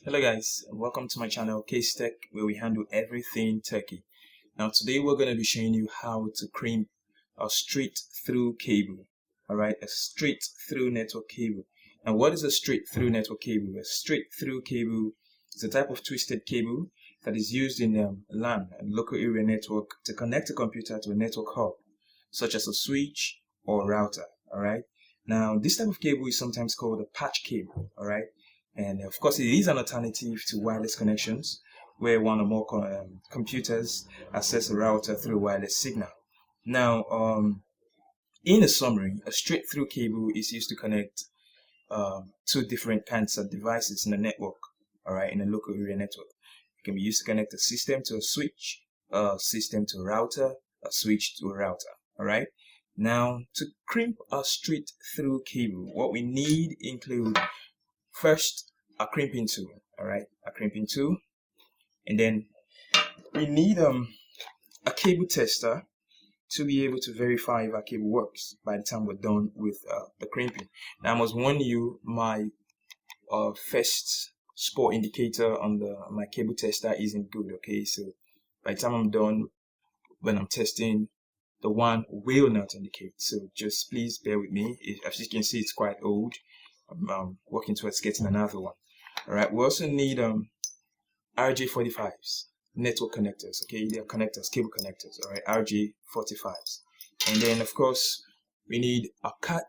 Hello guys, and welcome to my channel Case Tech, where we handle everything techie. Now today we're going to be showing you how to crimp a straight through cable. Alright, a straight through network cable. Now what is a straight through network cable? A straight through cable is a type of twisted cable that is used in LAN, a local area network, to connect a computer to a network hub, such as a switch or router. Alright, now this type of cable is sometimes called a patch cable. Alright. And of course, it is an alternative to wireless connections, where one or more computers access a router through a wireless signal. Now, in a summary, a straight-through cable is used to connect two different kinds of devices in a network, all right, in a local area network. It can be used to connect a system to a switch, a system to a router, a switch to a router, all right. Now, to crimp a straight-through cable, what we need include first a crimping tool, alright, a crimping tool, and then we need a cable tester to be able to verify if our cable works by the time we're done with the crimping. Now I must warn you, my first spot indicator on my cable tester isn't good, okay, so by the time I'm done, when I'm testing, the one will not indicate, so just please bear with me. As you can see, it's quite old. I'm working towards getting another one. Alright, we also need RJ45s, network connectors, okay, they're connectors, cable connectors, alright, RJ45s. And then of course we need a Cat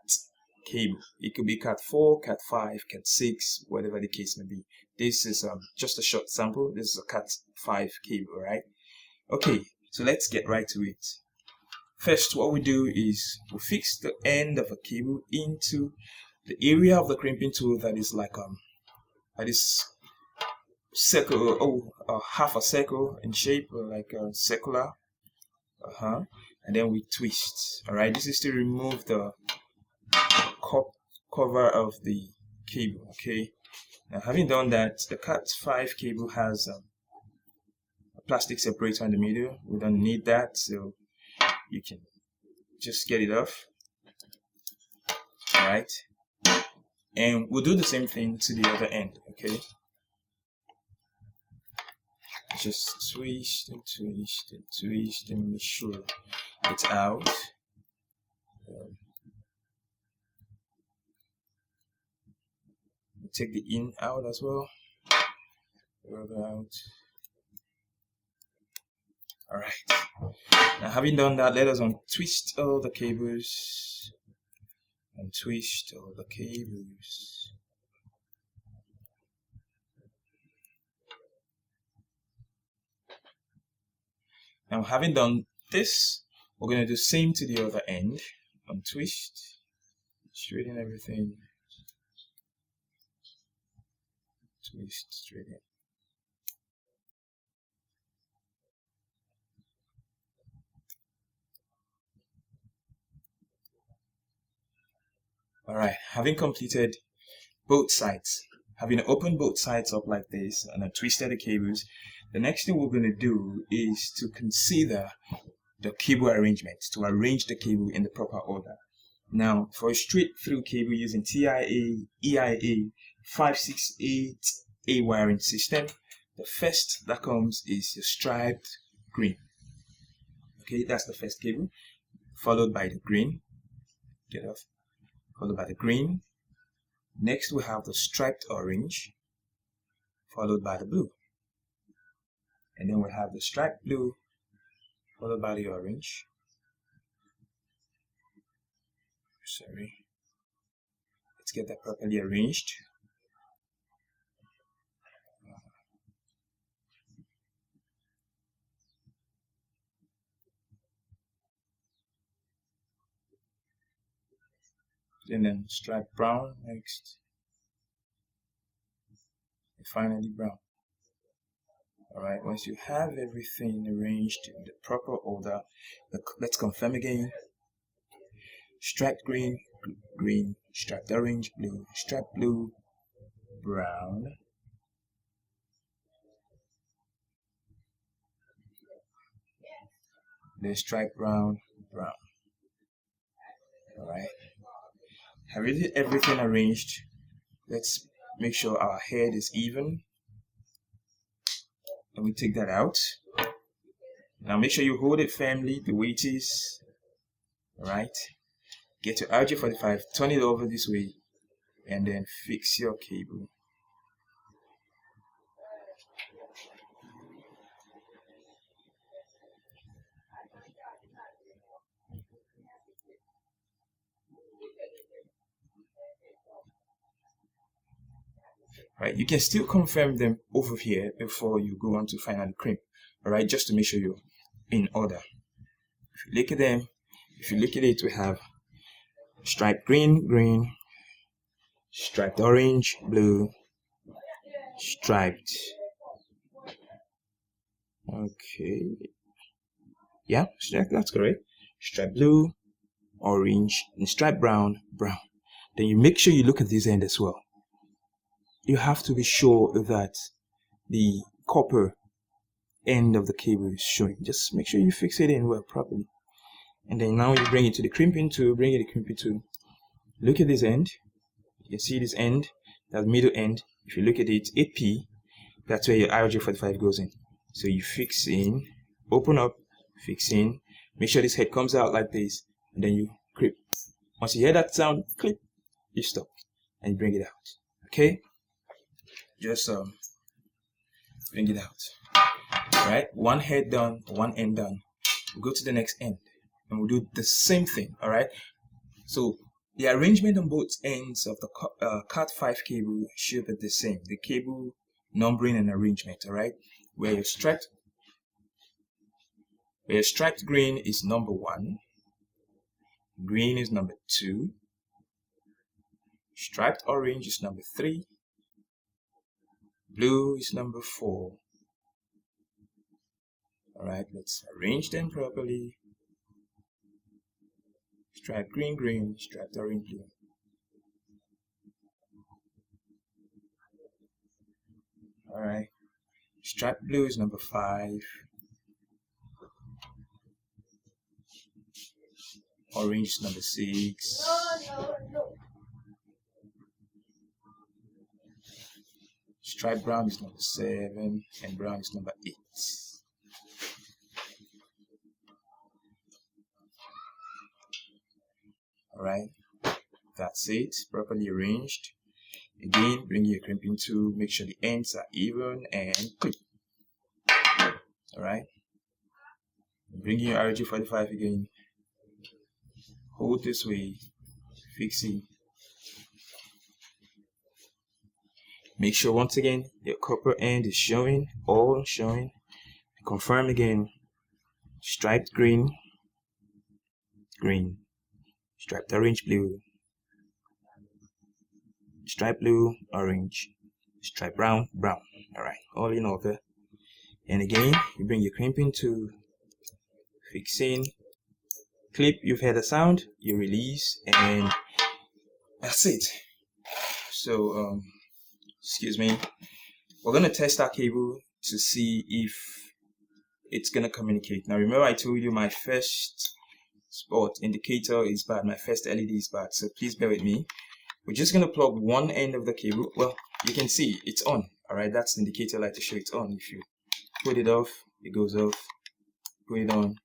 cable. It could be Cat 4, Cat 5, Cat 6, whatever the case may be. This is just a short sample. This is a Cat 5 cable, right? Okay, so let's get right to it. First, what we do is we fix the end of a cable into the area of the crimping tool that is like this circle, half a circle in shape, like circular, and then we twist. All right, this is to remove the cover of the cable. Okay, now having done that, the Cat 5 cable has a plastic separator in the middle. We don't need that, so you can just get it off. All right, and we'll do the same thing to the other end. Okay, just twist and twist and twist and make sure it's out. Take the in out as well. Rubber out. Alright, now having done that, let us untwist all the cables and twist all the cables. Now having done this, we're going to do the same to the other end. Untwist, straighten everything, twist, straighten. Alright, having completed both sides, having opened both sides up like this and then twisted the cables, the next thing we're going to do is to consider the cable arrangement, to arrange the cable in the proper order. Now, for a straight through cable using TIA, EIA 568A wiring system, the first that comes is the striped green. Okay, that's the first cable, followed by the green. Get off. Followed by the green. Next we have the striped orange, followed by the blue. And then we have the striped blue, followed by the orange. Sorry. Let's get that properly arranged. And then striped brown next. And finally brown. Alright, once you have everything arranged in the proper order, let's confirm again. Striped green, green, striped orange, blue, striped blue, brown, then striped brown, brown. Alright, have everything arranged. Let's make sure our head is even. and we take that out. Now make sure you hold it firmly the way it is. Alright, get your RJ45, turn it over this way, and then fix your cable. Right, you can still confirm them over here before you go on to final crimp. Alright, just to make sure you're in order. If you look at them, if you look at it, we have striped green, green, striped orange, blue, striped, okay, yeah, that's correct, striped blue, orange, and striped brown, brown. Then you make sure you look at this end as well. You have to be sure that the copper end of the cable is showing. Just make sure you fix it in well properly. And then now you bring it to the crimping tool, look at this end. You can see this end, that middle end. If you look at it, 8P, that's where your RJ45 goes in. So you fix in, open up, fix in, make sure this head comes out like this, and then you clip. Once you hear that sound, clip, you stop, and you bring it out. Okay? Just bring it out. Alright, one head done, one end done. We'll go to the next end, and we'll do the same thing. Alright? So the arrangement on both ends of the Cat5 cable should be the same. The cable numbering and arrangement, alright? Where your striped green is number 1, green is number 2, striped orange is number 3, blue is number 4. Alright, let's arrange them properly. Striped green, green, striped orange, blue. Alright, striped blue is number 5. Orange is number 6. Striped brown is number 7, and brown is number 8. Alright, that's it, properly arranged. Again, bring your crimping tool, make sure the ends are even, and clip. Alright, bring your RJ45 again, hold this way, fix it. Make sure once again your copper end is showing, all showing. Confirm again, striped green, green, striped orange, blue, striped blue, orange, striped brown, brown. Alright, all in order. And again, you bring your crimping to fix in, clip, you've heard the sound, you release, and that's it. So, excuse me, we're going to test our cable to see if it's going to communicate. Now remember I told you my first spot indicator is bad, my first LED is bad, so please bear with me. We're just going to plug one end of the cable. Well, you can see it's on. Alright, that's the indicator light to show it's on. If you put it off, it goes off. Put it on,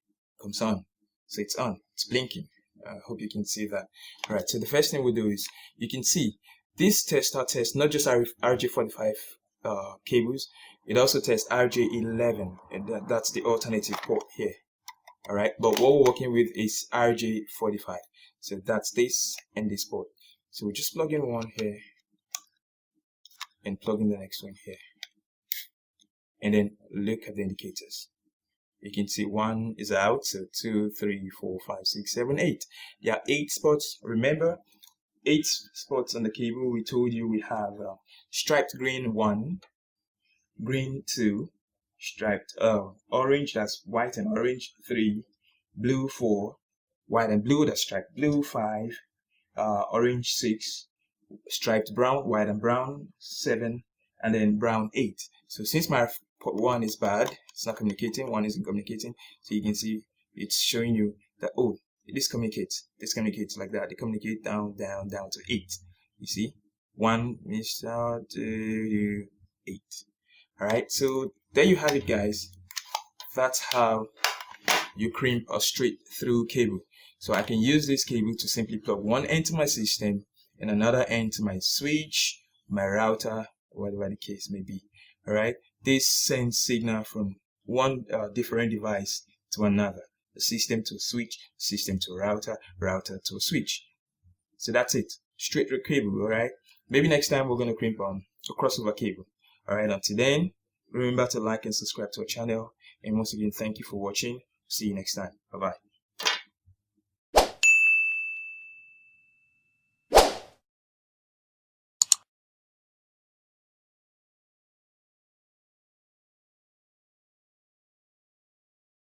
comes on. So it's on, it's blinking. I hope you can see that. Alright, so the first thing we do is, you can see this tester tests not just RJ45 cables, it also tests RJ11, and that's the alternative port here. Alright, but what we're working with is RJ45. So that's this and this port. So we just plug in one here and plug in the next one here. And then look at the indicators. You can see 1 is out, so 2, 3, 4, 5, 6, 7, 8. There are 8 spots. Remember, 8 spots on the cable. We told you we have striped green 1, green 2, striped orange, that's white and orange 3, blue 4, white and blue, that's striped blue 5, orange 6, striped brown, white and brown 7, and then brown 8. So since my port 1 is bad, it's not communicating, 1 isn't communicating, so you can see it's showing you that, oh, this communicates like that. They communicate down to 8. You see, 1 is out to 8. Alright, so there you have it, guys. That's how you crimp a straight through cable. So I can use this cable to simply plug one end to my system and another end to my switch, my router, whatever the case may be. Alright, this sends signal from one different device to another. The system to a switch, system to a router, router to a switch. So that's it, straight through cable. Alright, maybe next time we're going to crimp on a crossover cable. Alright, until then, remember to like and subscribe to our channel. And once again, thank you for watching. See you next time. Bye-bye.